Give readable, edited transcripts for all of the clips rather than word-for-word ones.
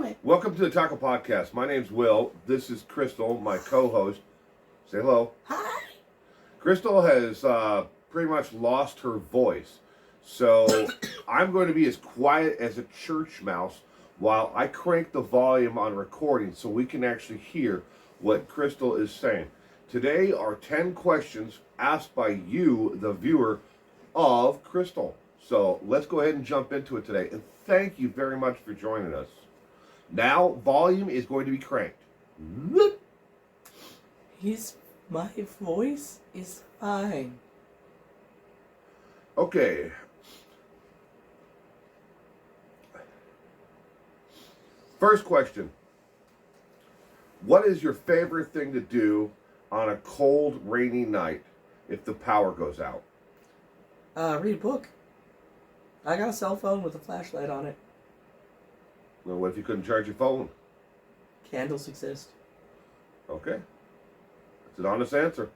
Hi. Welcome to the Taco Podcast. My name's Will. This is Crystal, my co-host. Say hello. Hi. Crystal has pretty much lost her voice, so I'm going to be as quiet as a church mouse while I crank the volume on recording so we can actually hear what Crystal is saying. Today are 10 questions asked by you, the viewer, of Crystal. So let's go ahead and jump into it today. And thank you very much for joining us. Now, volume is going to be cranked. My voice is fine. Okay. First question. What is your favorite thing to do on a cold, rainy night if the power goes out? Read a book. I got a cell phone with a flashlight on it. Well, what if you couldn't charge your phone? Candles exist. Okay. That's an honest answer.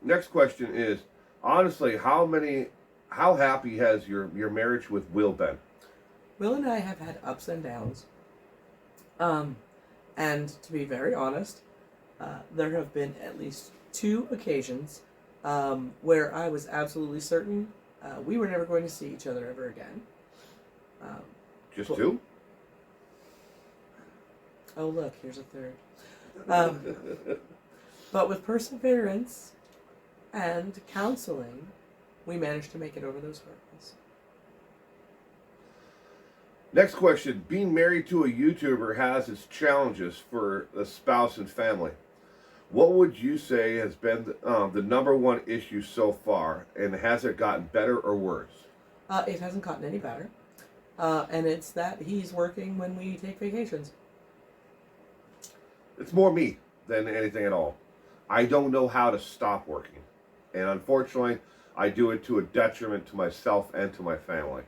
Next question is, honestly, how happy has your marriage with Will been? Will and I have had ups and downs. And to be very honest, there have been at least 2 occasions where I was absolutely certain we were never going to see each other ever again. Just 2? Oh, look, here's a third. But with perseverance and counseling, we managed to make it over those hurdles. Next question. Being married to a YouTuber has its challenges for the spouse and family. What would you say has been the number one issue so far, and has it gotten better or worse? It hasn't gotten any better. And it's that he's working when we take vacations. It's more me than anything at all. I don't know how to stop working. And unfortunately, I do it to a detriment to myself and to my family.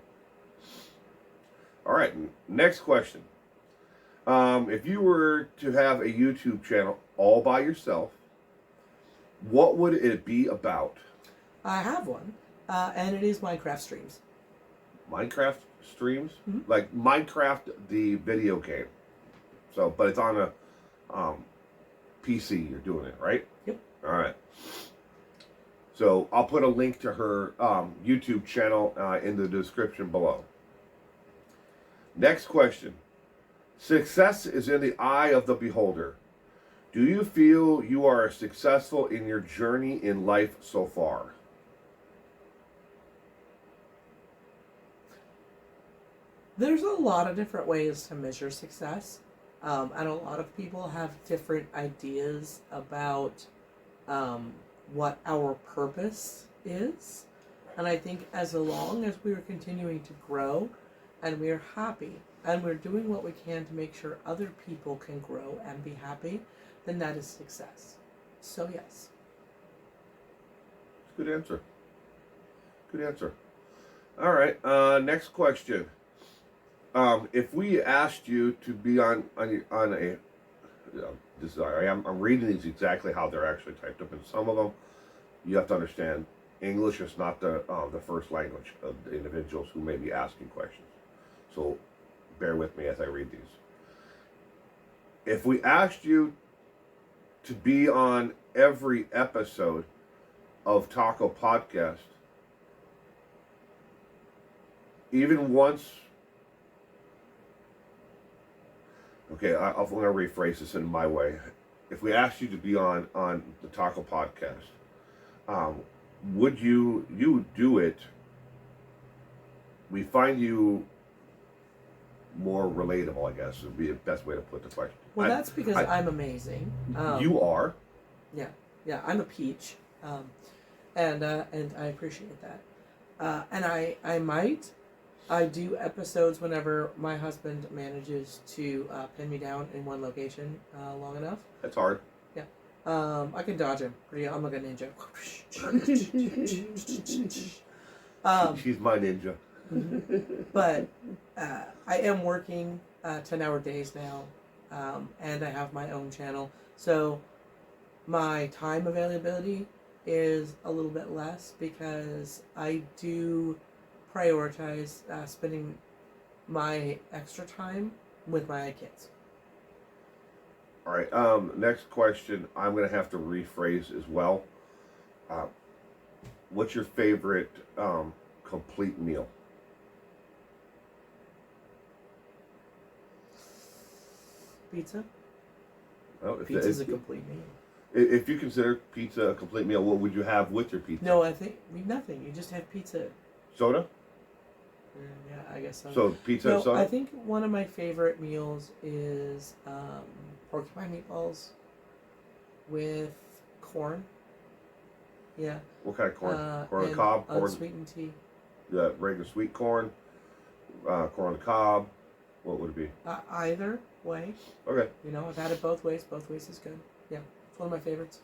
All right, next question. If you were to have a YouTube channel all by yourself, what would it be about? I have one, and it is Minecraft streams. Minecraft streams? Mm-hmm. Like Minecraft, the video game. So, but it's on a PC, you're doing it, right? Yep. All right. So I'll put a link to her YouTube channel in the description below. Next question. Success is in the eye of the beholder. Do you feel you are successful in your journey in life so far? There's a lot of different ways to measure success. And a lot of people have different ideas about what our purpose is. And I think as long as we are continuing to grow and we are happy and we're doing what we can to make sure other people can grow and be happy, then that is success. So yes. Good answer. Good answer. All right. Next question. If we asked you to be on a this is, I'm reading these exactly how they're actually typed up, and some of them you have to understand English is not the first language of the individuals who may be asking questions. So bear with me as I read these. If we asked you to be on every episode of Taco Podcast, even once. Okay, I'm going to rephrase this in my way. If we asked you to be on the Taco Podcast, would you do it? We find you more relatable, I guess, would be the best way to put the question. Well, that's because I'm amazing. You are. Yeah, I'm a peach, and I appreciate that. And I do episodes whenever my husband manages to pin me down in one location long enough. That's hard. Yeah. I can dodge him. I'm like a ninja. She's my ninja. But I am working 10-hour days now, and I have my own channel. So my time availability is a little bit less because I do prioritize spending my extra time with my kids. All right. Next question. I'm gonna have to rephrase as well. Uh, what's your favorite complete meal? Pizza. Oh, Pizza's a complete meal. if you consider pizza a complete meal, what would you have with your pizza? No, I think nothing. You just have pizza. Soda. Yeah, I guess so. So pizza No, and soda. I think one of my favorite meals is porcupine meatballs with corn. Yeah. What kind of corn? Corn on the and cob. Corn. unsweetened tea. The regular sweet corn. Corn on the cob. What would it be? Either way. Okay. You know, I've had it both ways. Both ways is good. Yeah, it's one of my favorites.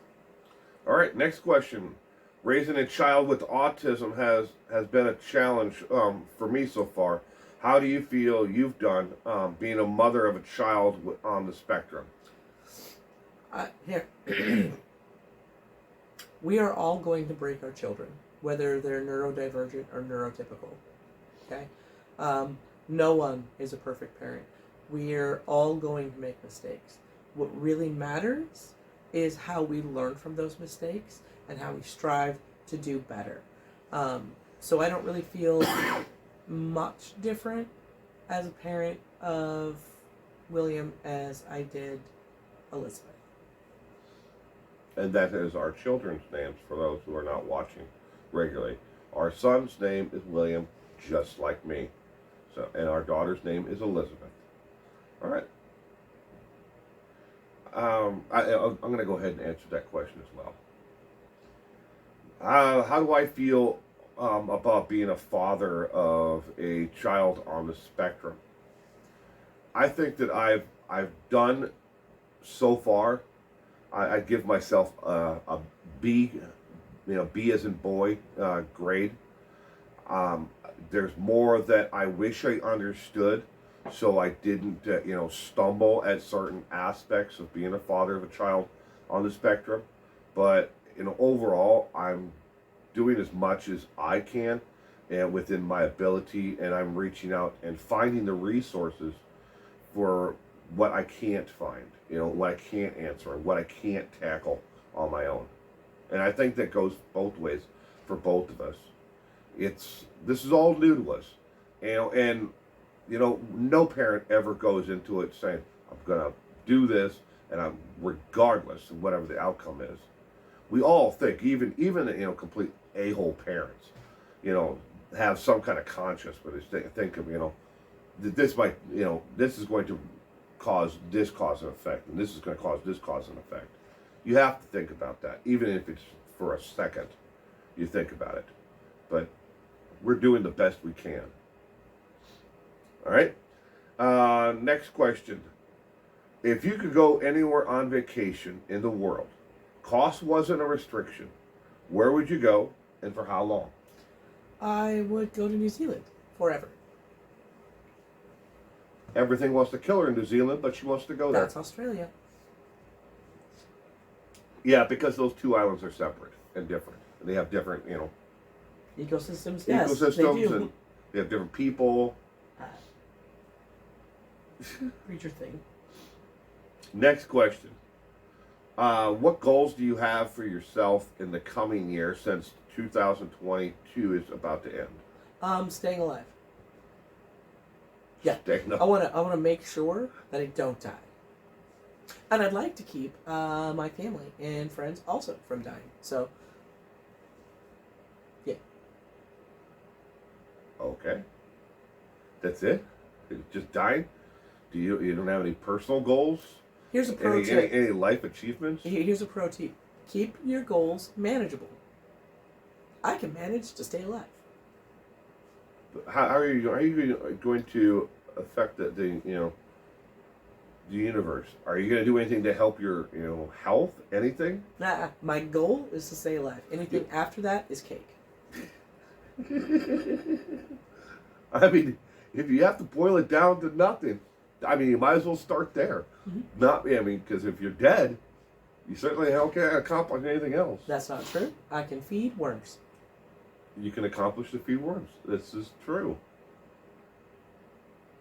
All right. Next question. Raising a child with autism has been a challenge for me so far. How do you feel you've done being a mother of a child on the spectrum? Here. We are all going to break our children, whether they're neurodivergent or neurotypical. Okay? No one is a perfect parent. We're all going to make mistakes. What really matters is how we learn from those mistakes and how we strive to do better. So I don't really feel much different as a parent of William as I did Elizabeth. And that is our children's names for those who are not watching regularly. Our son's name is William, just like me. So, and our daughter's name is Elizabeth. All right. I'm going to go ahead and answer that question as well. How do I feel about being a father of a child on the spectrum? I think that I've done so far. I give myself a B, B as in boy grade. There's more that I wish I understood, so I didn't stumble at certain aspects of being a father of a child on the spectrum. But overall, I'm doing as much as I can and within my ability, and I'm reaching out and finding the resources for what I can't find, what I can't answer, what I can't tackle on my own. And I think that goes both ways for both of us. This is all new to us, and no parent ever goes into it saying, I'm gonna do this, and I'm regardless of whatever the outcome is. We all think, even complete a-hole parents, have some kind of conscience, but they think of this might this is going to cause this cause and effect, and this is going to cause this cause and effect. You have to think about that, even if it's for a second. You think about it, but we're doing the best we can. All right. Next question. If you could go anywhere on vacation in the world, cost wasn't a restriction, where would you go and for how long? I would go to New Zealand forever. Everything wants to kill her in New Zealand, but she wants to go there. That's Australia. Yeah, because those two islands are separate and different. And they have different, Ecosystems, yes, ecosystems, they do. and they have different people. Read your thing. Next question. What goals do you have for yourself in the coming year since 2022 is about to end? Staying alive. Yeah, Staying I wanna make sure that I don't die, and I'd like to keep my family and friends also from dying. So, yeah. Okay. That's it? Just dying? You don't have any personal goals? Here's a pro tip. Any life achievements? Here's a pro tip. Keep your goals manageable. I can manage to stay alive. How are you going to affect the universe? Are you going to do anything to help your health? Anything? Nah, my goal is to stay alive. Anything after that is cake. I mean, if you have to boil it down to nothing, you might as well start there. Mm-hmm. Because if you're dead, you certainly can't accomplish anything else. That's not true. I can feed worms. You can accomplish the feed worms. This is true.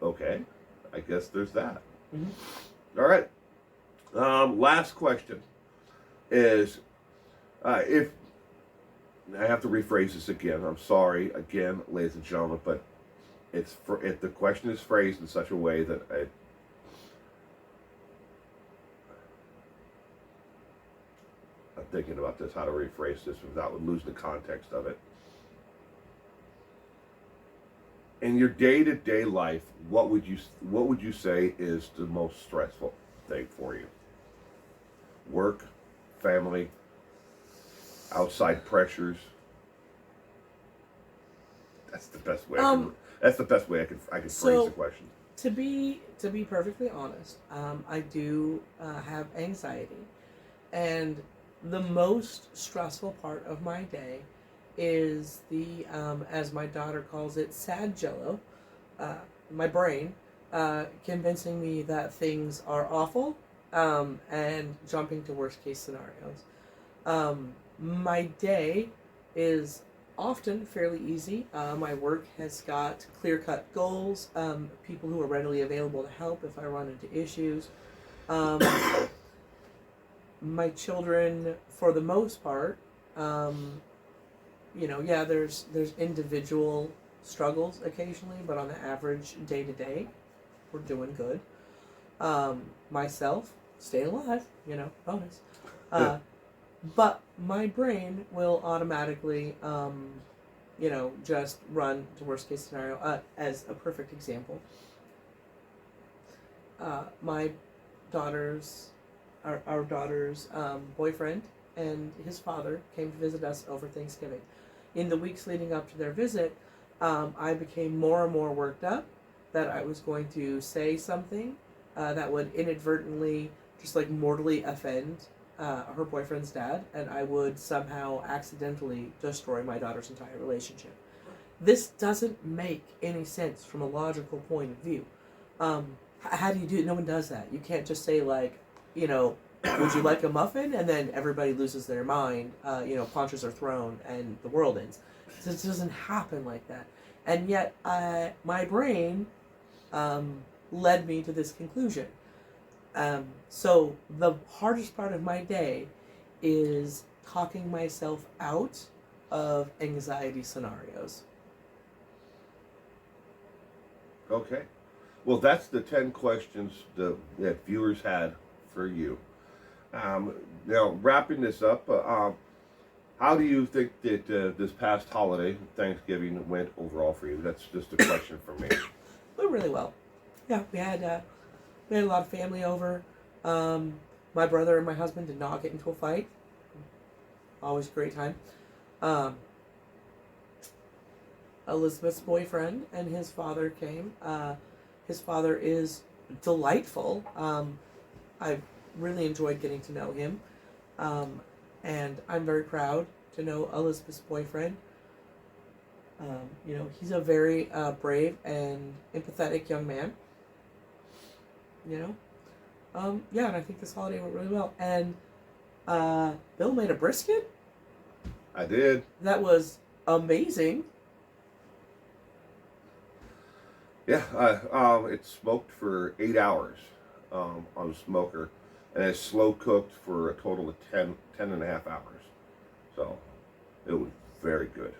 Okay, I guess there's that. Mm-hmm. All right. Last question is if I have to rephrase this again. I'm sorry again, ladies and gentlemen, but if the question is phrased in such a way that I'm thinking about this, how to rephrase this without losing the context of it. In your day-to-day life, what would you say is the most stressful thing for you? Work, family, outside pressures. That's the best way. That's the best way I can phrase the question. To be perfectly honest, I do have anxiety, and the most stressful part of my day is the as my daughter calls it, sad jello. My brain convincing me that things are awful, and jumping to worst case scenarios. My day is often fairly easy. My work has got clear cut goals, people who are readily available to help if I run into issues. My children, for the most part, yeah, there's individual struggles occasionally, but on the average, day to day, we're doing good. Myself, staying alive, bonus. But my brain will automatically, just run to worst case scenario. As a perfect example, my daughter's, our daughter's boyfriend and his father came to visit us over Thanksgiving. In the weeks leading up to their visit, I became more and more worked up that I was going to say something that would inadvertently, just like mortally offend her boyfriend's dad, and I would somehow accidentally destroy my daughter's entire relationship. This doesn't make any sense from a logical point of view. How do you do it? No one does that. You can't just say, like, would you like a muffin? And then everybody loses their mind, punches are thrown, and the world ends. So it doesn't happen like that. And yet, my brain led me to this conclusion. So the hardest part of my day is talking myself out of anxiety scenarios. Okay. Well, that's the 10 questions that viewers had for you. Now, wrapping this up, how do you think that this past holiday, Thanksgiving, went overall for you? That's just a question for me. Went really well. Yeah, we had a lot of family over. My brother and my husband did not get into a fight. Always a great time. Elizabeth's boyfriend and his father came. His father is delightful. I really enjoyed getting to know him. And I'm very proud to know Elizabeth's boyfriend. He's a very brave and empathetic young man. And I think this holiday went really well. And Bill made a brisket. I did. That was amazing. Yeah, it's smoked for 8 hours on a smoker, and it's slow cooked for a total of 10 and a half hours. So it was very good.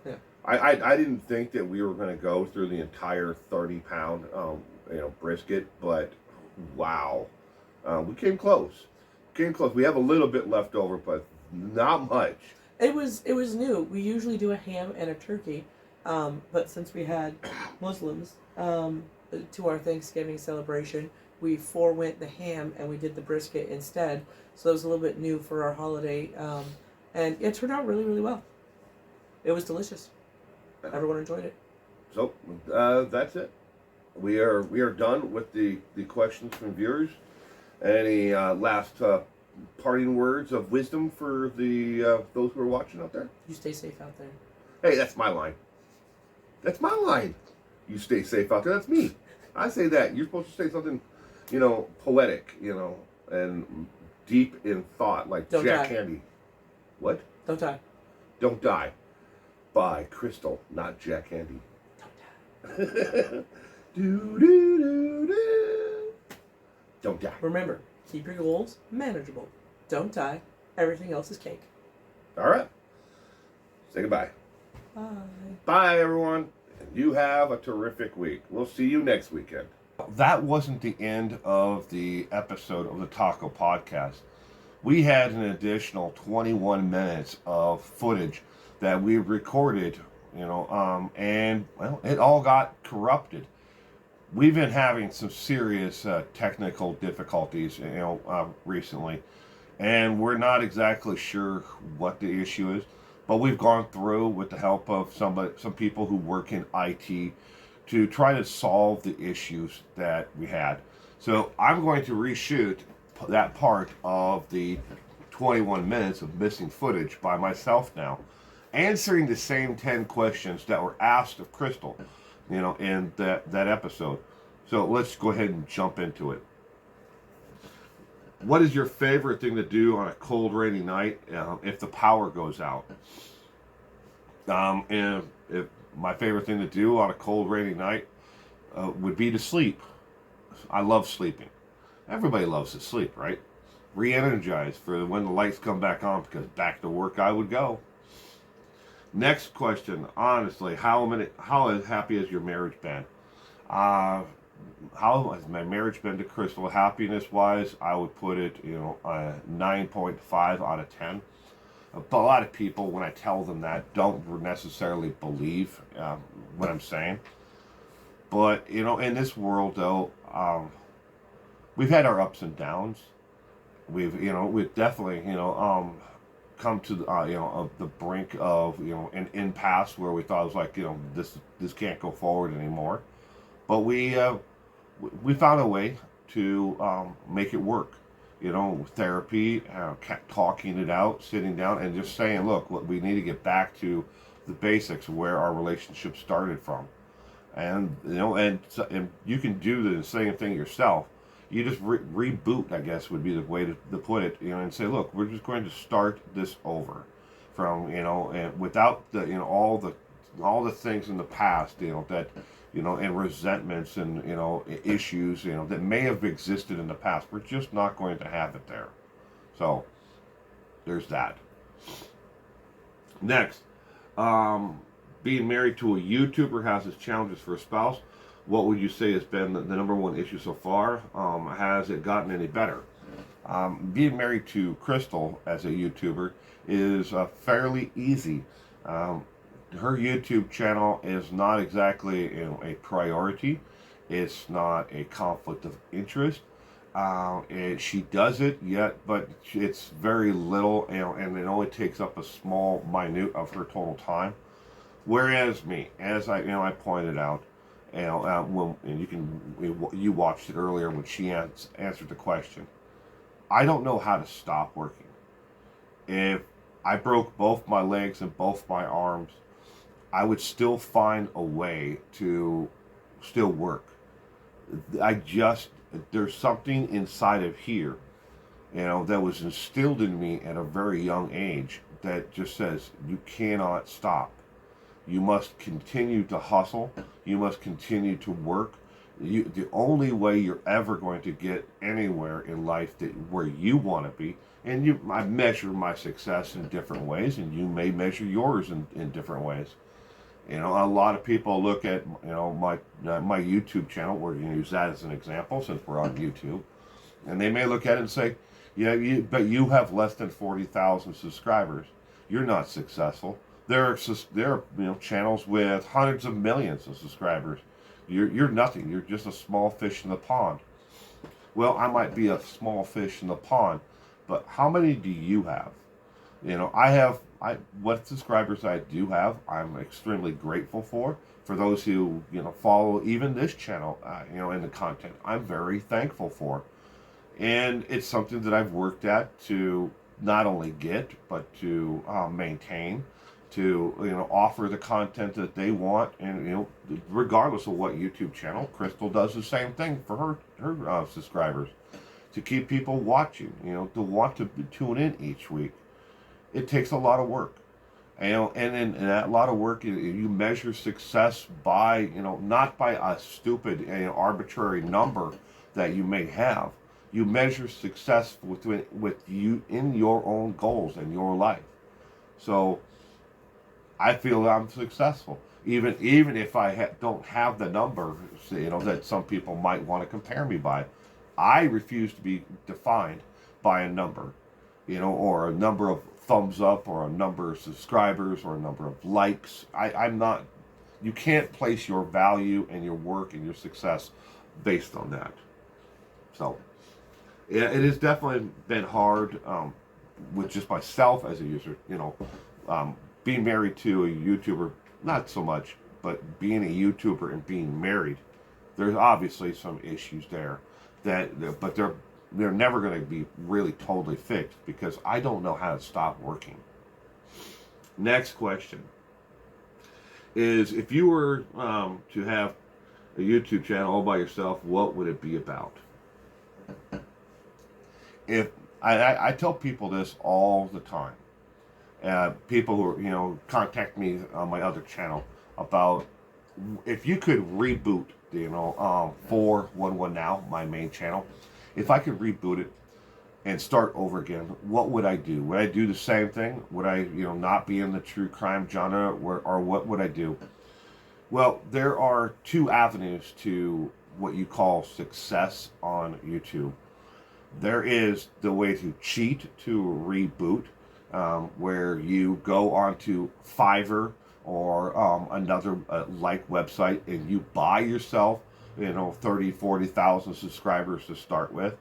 Yeah. I didn't think that we were going to go through the entire 30-pound brisket, but wow, we came close. We have a little bit left over, but not much. It was new. We usually do a ham and a turkey, but since we had Muslims to our Thanksgiving celebration, we forewent the ham and we did the brisket instead. So it was a little bit new for our holiday, and it turned out really, really well. It was delicious. Everyone enjoyed it. So that's it. We are done with the questions from viewers. Any last parting words of wisdom for the those who are watching out there? You stay safe out there. Hey, that's my line. That's my line. You stay safe out there. That's me. I say that. You're supposed to say something, poetic, and deep in thought, like Don't Jack die. Candy. What? Don't die. Don't Die by Crystal, not Jack Candy. Don't die. Do, do, do, do. Don't die. Remember, keep your goals manageable. Don't die. Everything else is cake. All right. Say goodbye. Bye. Bye, everyone. You have a terrific week. We'll see you next weekend. That wasn't the end of the episode of the Taco Podcast. We had an additional 21 minutes of footage that we recorded, and, well, it all got corrupted. We've been having some serious technical difficulties, recently, and we're not exactly sure what the issue is. But we've gone through with the help of some people who work in IT to try to solve the issues that we had. So I'm going to reshoot that part of the 21 minutes of missing footage by myself now, answering the same 10 questions that were asked of Crystal, in that episode. So let's go ahead and jump into it. What is your favorite thing to do on a cold, rainy night if the power goes out? And if my favorite thing to do on a cold, rainy night would be to sleep. I love sleeping. Everybody loves to sleep, right? Re-energize for when the lights come back on, because back to work I would go. Next question, honestly, how happy has your marriage been? How has my marriage been to Crystal? Happiness-wise, I would put it, a 9.5 out of 10. But a lot of people, when I tell them that, don't necessarily believe what I'm saying. But, in this world, though, we've had our ups and downs. We've definitely, come to the brink of, an impasse where we thought it was like, this can't go forward anymore. But we found a way to make it work. Therapy, talking it out, sitting down, and just saying, look, we need to get back to the basics of where our relationship started from. And, and you can do the same thing yourself. You just reboot, I guess, would be the way to put it, and say, look, we're just going to start this over from, and without the, all the things in the past, that, and resentments and, issues, that may have existed in the past. We're just not going to have it there. So, there's that. Next, being married to a YouTuber has its challenges for a spouse. What would you say has been the number one issue so far? Has it gotten any better? Being married to Crystal as a YouTuber is fairly easy. Her YouTube channel is not exactly a priority. It's not a conflict of interest. She does it yet, but it's very little, and it only takes up a small minute of her total time. Whereas me, as I pointed out, you watched it earlier when she answered the question. I don't know how to stop working. If I broke both my legs and both my arms, I would still find a way to still work. There's something inside of here, that was instilled in me at a very young age that just says, you cannot stop. You must continue to hustle. You must continue to work. The only way you're ever going to get anywhere in life where you want to be, and I measure my success in different ways, and you may measure yours in different ways. A lot of people look at, my YouTube channel, we're going to use that as an example since we're on YouTube, and they may look at it and say, yeah, but you have less than 40,000 subscribers. You're not successful. There are channels with hundreds of millions of subscribers. You're nothing. You're just a small fish in the pond. Well, I might be a small fish in the pond, but how many do you have? What subscribers I do have, I'm extremely grateful for. For those who, follow even this channel, in the content, I'm very thankful for. And it's something that I've worked at to not only get, but to maintain, to, offer the content that they want. And, regardless of what YouTube channel, Crystal does the same thing for her subscribers. To keep people watching, to want to tune in each week. It takes a lot of work. And in that lot of work, you measure success by, not by a stupid, arbitrary number that you may have. You measure success with you in your own goals and your life. So I feel I'm successful, even if I don't have the number, that some people might want to compare me by. I refuse to be defined by a number, or a number of thumbs up, or a number of subscribers, or a number of likes. I'm not. You can't place your value and your work and your success based on that. So, yeah, it has definitely been hard, with just myself as a user. Being married to a YouTuber, not so much, but being a YouTuber and being married, there's obviously some issues there but they're never going to be really totally fixed because I don't know how to stop working. Next question is, if you were to have a YouTube channel all by yourself, what would it be about? If I tell people this all the time, people who contact me on my other channel about, if you could reboot 411 Now, my main channel, if I could reboot it and start over again, what would I do? Would I do the same thing? Would I not be in the true crime genre, or what would I do? Well, there are two avenues to what you call success on YouTube. There is the way to cheat to reboot, where you go onto Fiverr or another like website, and you buy yourself 30, 40,000 subscribers to start with,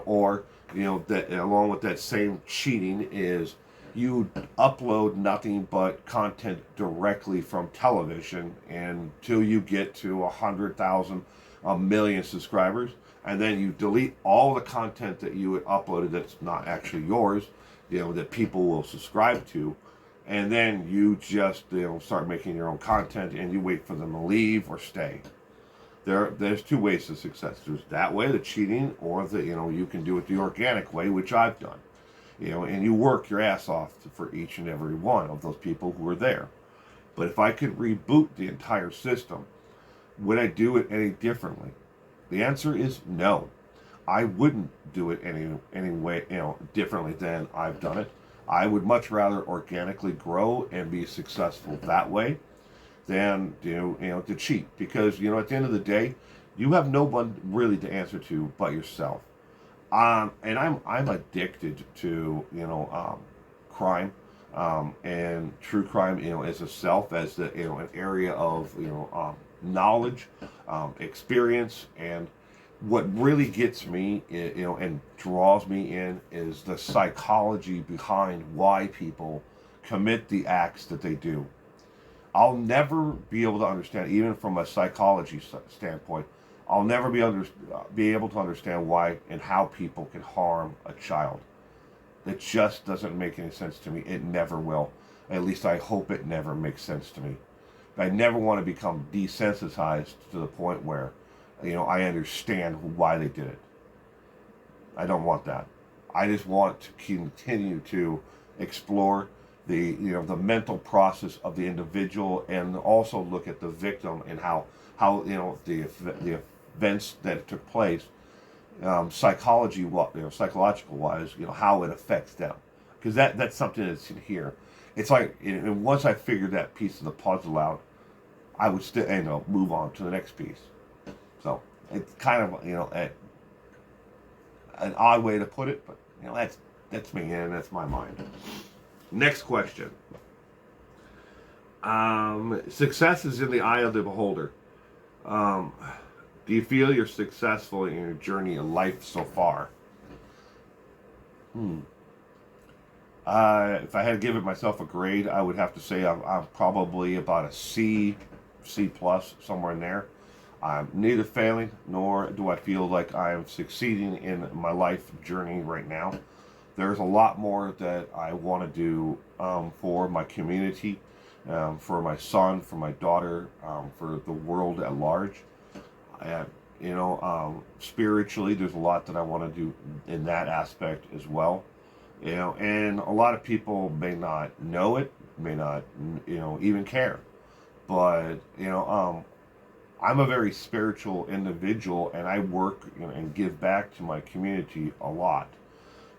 or that along with that same cheating is you upload nothing but content directly from television until you get to 100,000, a million subscribers, and then you delete all the content that you had uploaded that's not actually yours, that people will subscribe to, and then you just start making your own content, and you wait for them to leave or stay. There's two ways to success. There's that way, the cheating, or you can do it the organic way, which I've done. And you work your ass off for each and every one of those people who are there. But if I could reboot the entire system, would I do it any differently? The answer is no. I wouldn't do it any way differently than I've done it. I would much rather organically grow and be successful that way than to cheat, because at the end of the day, you have no one really to answer to but yourself. And I'm addicted to crime, and true crime as an area of knowledge, experience. And what really gets me and draws me in is the psychology behind why people commit the acts that they do. I'll never be able to understand, even from a psychology standpoint, I'll never be able to understand why and how people can harm a child. It just doesn't make any sense to me. It never will. At least I hope it never makes sense to me. I never want to become desensitized to the point where, I understand why they did it. I don't want that. I just want to continue to explore the mental process of the individual, and also look at the victim and how the events that took place, psychological wise, how it affects them, because that's something that's in here. It's like, and once I figured that piece of the puzzle out, I would still move on to the next piece. So it's kind of an odd way to put it, but that's me, and that's my mind. Next question. Success is in the eye of the beholder. Do you feel you're successful in your journey in life so far? If I had to give it myself a grade, I would have to say I'm probably about a C plus, somewhere in there. I'm neither failing, nor do I feel like I'm succeeding in my life journey right now. There's a lot more that I want to do for my community, for my son, for my daughter, for the world at large. Spiritually, there's a lot that I want to do in that aspect as well. And a lot of people may not know it, may not, even care. But, I'm a very spiritual individual, and I work, and give back to my community a lot.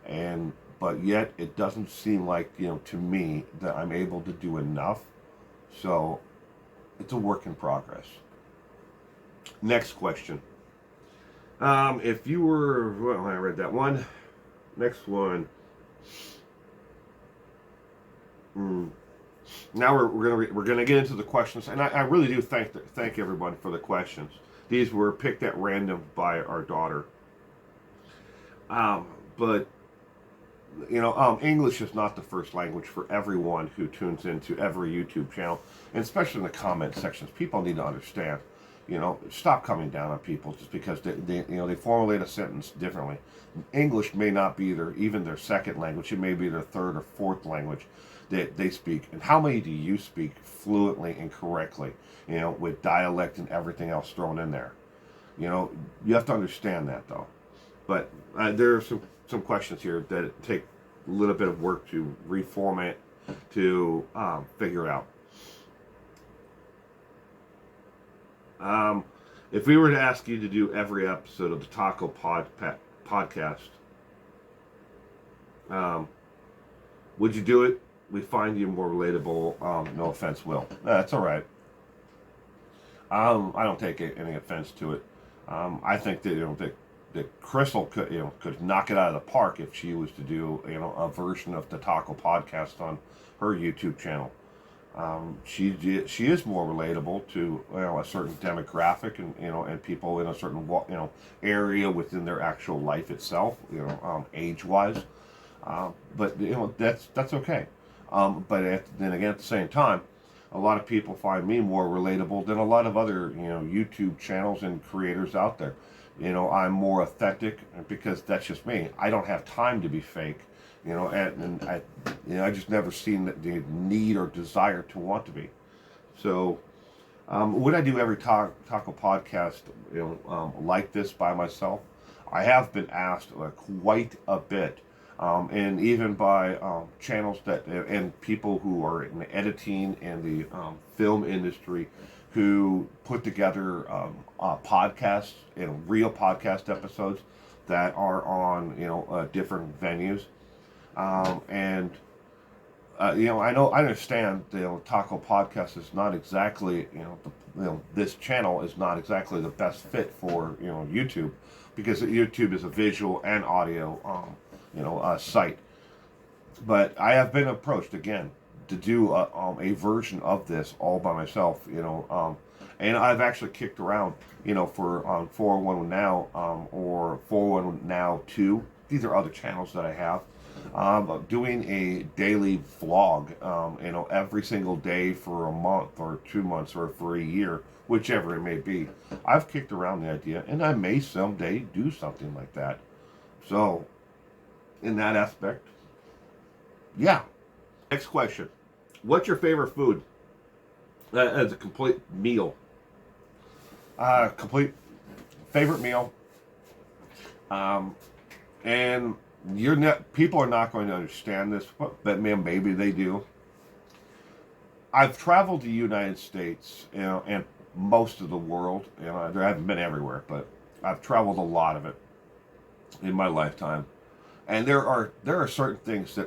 And, but yet it doesn't seem like, to me that I'm able to do enough. So it's a work in progress. Next question. If you were, well, I read that one. Next one. Now we're gonna get into the questions, and I really do thank everyone for the questions. These were picked at random by our daughter. But English is not the first language for everyone who tunes into every YouTube channel, and especially in the comment sections. People need to understand. Stop coming down on people just because they formulate a sentence differently. English may not be even their second language. It may be their third or fourth language that they speak. And how many do you speak fluently and correctly? With dialect and everything else thrown in there. You have to understand that though. But there are some questions here that take a little bit of work to reformat, to figure out. If we were to ask you to do every episode of the Taco Podcast, would you do it? We find you more relatable. No offense, Will. That's all right. I don't take any offense to it. I think that that Crystal could knock it out of the park if she was to do a version of the Taco Podcast on her YouTube channel. She is more relatable to a certain demographic and people in a certain area within their actual life itself, age wise. But that's okay. But then again, at the same time, a lot of people find me more relatable than a lot of other YouTube channels and creators out there. I'm more authentic because that's just me. I don't have time to be fake. And I just never seen the need or desire to want to be. So, would I do every taco podcast, like this by myself? I have been asked quite a bit, and even by channels and people who are in the editing and the film industry, who put together podcasts, real podcast episodes that are on different venues. I understand Taco Podcast is not exactly this channel is not exactly the best fit for YouTube, because YouTube is a visual and audio site. But I have been approached again to do a version of this all by myself, and I've actually kicked around for 411 Now or 411 Now 2. These are other channels that I have. Doing a daily vlog, every single day for a month or 2 months or for a year, whichever it may be. I've kicked around the idea, and I may someday do something like that. So, in that aspect, yeah. Next question. What's your favorite food as a complete meal? Complete favorite meal. And people are not going to understand this, but maybe they do. I've traveled the United States, and most of the world. I haven't been everywhere, but I've traveled a lot of it in my lifetime. And there are certain things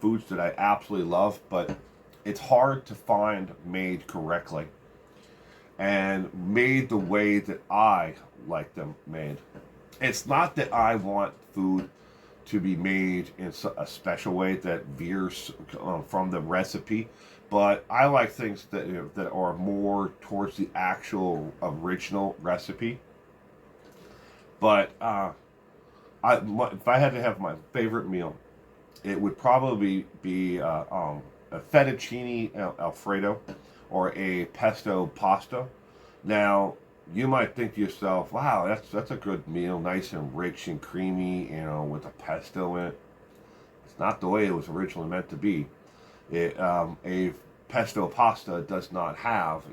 foods that I absolutely love, but it's hard to find made correctly and made the way that I like them made. It's not that I want food to be made in a special way that veers from the recipe, but I like things that are more towards the actual original recipe. But if I had to have my favorite meal, it would probably be a fettuccine alfredo or a pesto pasta. Now, you might think to yourself, wow, that's a good meal, nice and rich and creamy, with a pesto in it. It's not the way it was originally meant to be. A pesto pasta does not have,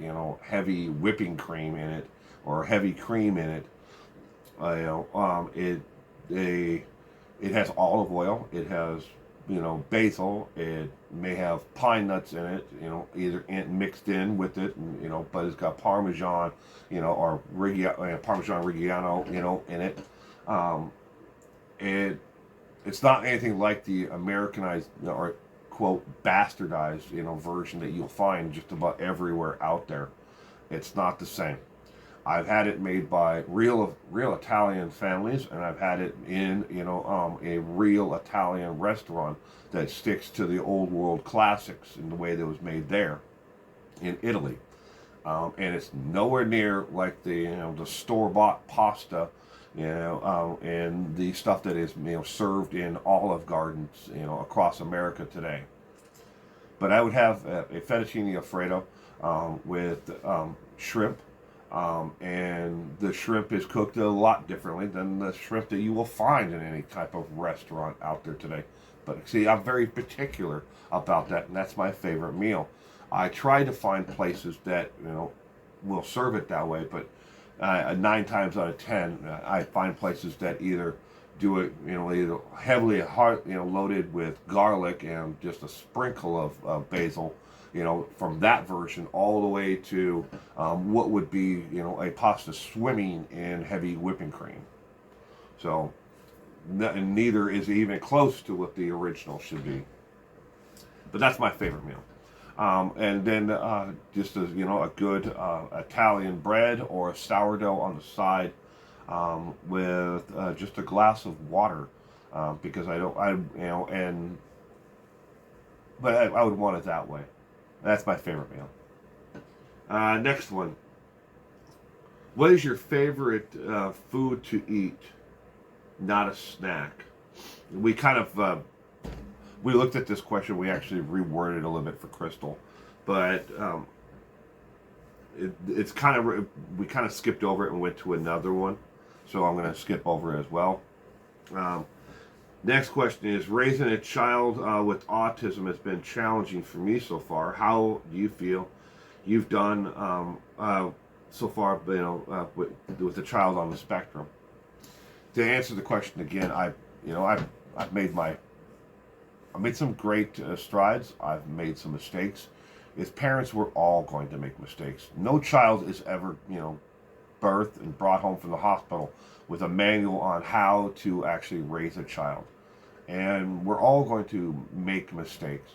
heavy whipping cream in it or heavy cream in it. It has olive oil. It has basil. It may have pine nuts in it, either mixed in with it, but it's got Parmesan, or Parmesan Reggiano, in it. Um, it it's not anything like the Americanized, or quote bastardized, version that you'll find just about everywhere out there. It's not the same. I've had it made by real Italian families, and I've had it in a real Italian restaurant that sticks to the old world classics in the way that it was made there in Italy. And it's nowhere near like the store bought pasta, and the stuff that is served in Olive Gardens across America today. But I would have a fettuccine alfredo with shrimp. And the shrimp is cooked a lot differently than the shrimp that you will find in any type of restaurant out there today. But see, I'm very particular about that, and that's my favorite meal. I try to find places that will serve it that way, but 9 times out of 10, I find places that either do it, either heavily loaded with garlic and just a sprinkle of basil, from that version all the way to what would be, a pasta swimming in heavy whipping cream. So, neither is even close to what the original should be. But that's my favorite meal. And then just a good Italian bread or a sourdough on the side, with just a glass of water, because but I would want it that way. That's my favorite meal. Next one. What is your favorite food to eat? Not a snack. We kind of we looked at this question. We actually reworded it a little bit for Crystal, but it's kind of, we kind of skipped over it and went to another one. So I'm going to skip over it as well. Next question is, raising a child with autism has been challenging for me so far. How do you feel you've done so far, with a child on the spectrum? To answer the question again, I've made some great strides. I've made some mistakes. As parents, we're all going to make mistakes. No child is ever, birthed and brought home from the hospital with a manual on how to actually raise a child. And we're all going to make mistakes.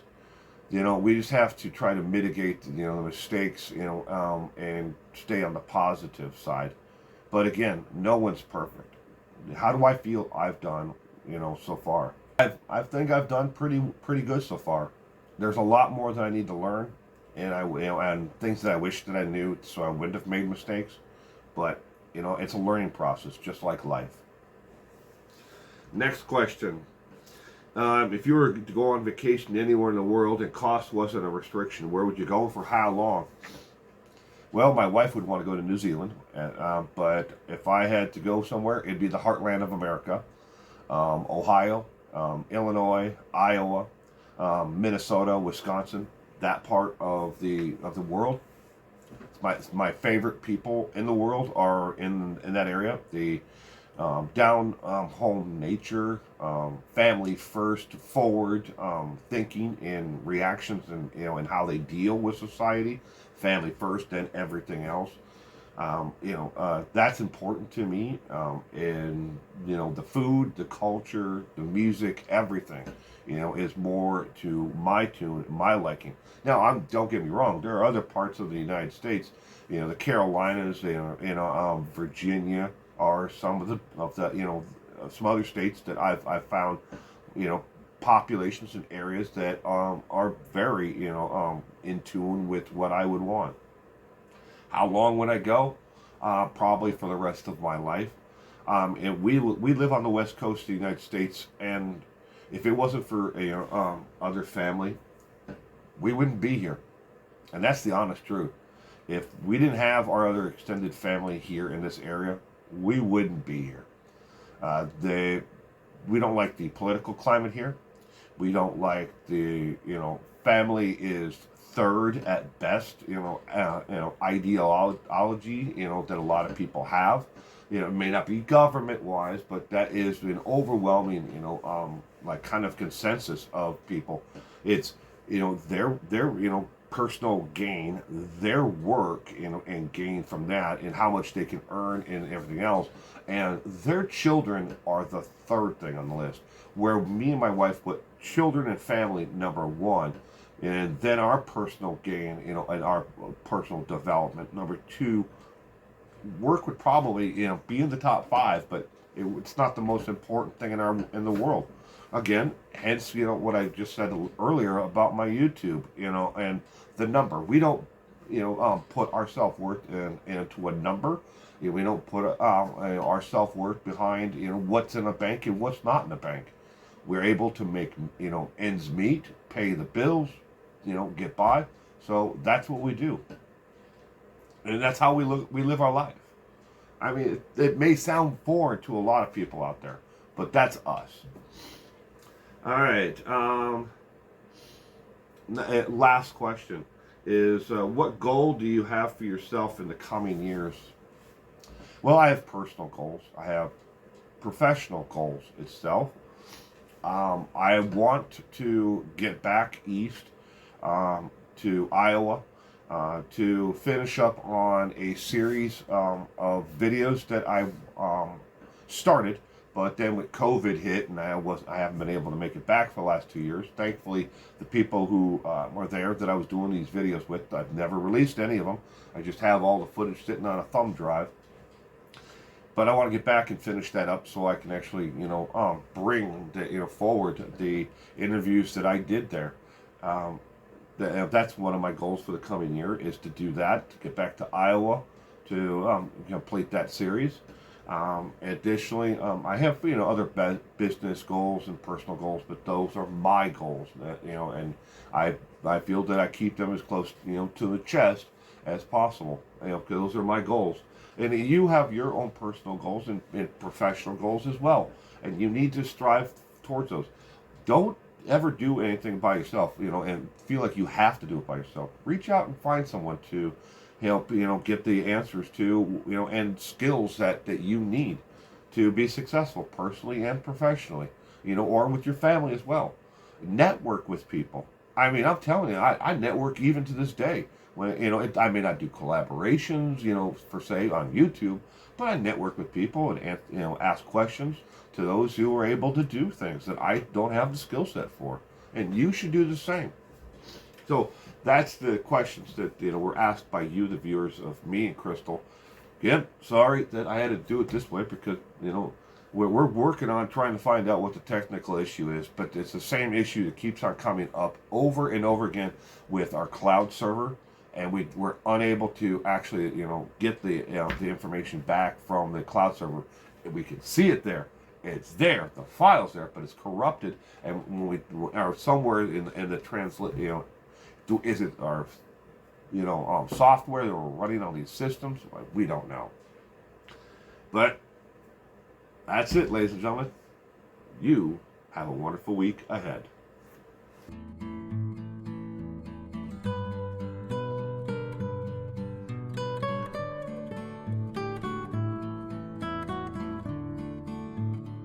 We just have to try to mitigate, the mistakes, and stay on the positive side. But again, no one's perfect. How do I feel I've done, so far? I think I've done pretty good so far. There's a lot more that I need to learn, and and things that I wish that I knew, so I wouldn't have made mistakes. But it's a learning process, just like life. Next question. If you were to go on vacation anywhere in the world and cost wasn't a restriction, where would you go, for how long? Well, my wife would want to go to New Zealand, but if I had to go somewhere, it'd be the heartland of America. Ohio, Illinois, Iowa, Minnesota, Wisconsin, that part of the world. My favorite people in the world are in that area. The down home nature, family first, forward thinking in reactions, and and how they deal with society. Family first, then everything else. That's important to me. And the food, the culture, the music, everything, is more to my tune, my liking. Now, don't get me wrong. There are other parts of the United States, the Carolinas, Virginia, are some of the some other states that I've found, populations and areas that are very in tune with what I would want. How long would I go? Probably for the rest of my life. And we live on the west coast of the United States, and if it wasn't for other family, we wouldn't be here. And that's the honest truth. If we didn't have our other extended family here in this area, we wouldn't be here. We don't like the political climate here. We don't like the, family is third at best, ideology, that a lot of people have. It may not be government wise, but that is an overwhelming, like kind of consensus of people. It's, their personal gain, their work, and gain from that, and how much they can earn and everything else. And their children are the third thing on the list, where me and my wife put children and family number one, and then our personal gain, and our personal development number two. Work would probably, be in the top five, but it's not the most important thing in the world. Again, hence, what I just said earlier about my YouTube, and the number. We don't, put our self-worth into a number. We don't put our self-worth behind, what's in a bank and what's not in a bank. We're able to make, ends meet, pay the bills, get by. So that's what we do. And that's how we live our life. I mean, it may sound foreign to a lot of people out there, but that's us. All right. Last question is, what goal do you have for yourself in the coming years? Well, I have personal goals. I have professional goals itself. I want to get back east to Iowa to finish up on a series of videos that I started, but then with COVID hit, and I haven't been able to make it back for the last 2 years. Thankfully, the people who were there that I was doing these videos with, I've never released any of them. I just have all the footage sitting on a thumb drive. But I want to get back and finish that up so I can actually, bring forward the interviews that I did there. That's one of my goals for the coming year, is to do that, to get back to Iowa, to complete that series. Additionally, I have other business goals and personal goals, but those are my goals. And I feel that I keep them as close to the chest as possible. Because those are my goals. And you have your own personal goals and professional goals as well, and you need to strive towards those. Don't ever do anything by yourself, and feel like you have to do it by yourself. Reach out and find someone to help, get the answers to, and skills that you need to be successful personally and professionally, or with your family as well. Network with people. I mean, I'm telling you, I network even to this day. When I may not do collaborations, per se on YouTube, but I network with people and ask questions to those who are able to do things that I don't have the skill set for, and you should do the same. So that's the questions that were asked by you, the viewers of me and Crystal. Again, sorry that I had to do it this way, because we're working on trying to find out what the technical issue is, but it's the same issue that keeps on coming up over and over again with our cloud server. And we're unable to actually, get the information back from the cloud server. We can see it there. It's there. The file's there, but it's corrupted. And when we are somewhere in the translate, is it our, software that we're running on these systems? We don't know. But that's it, ladies and gentlemen. You have a wonderful week ahead.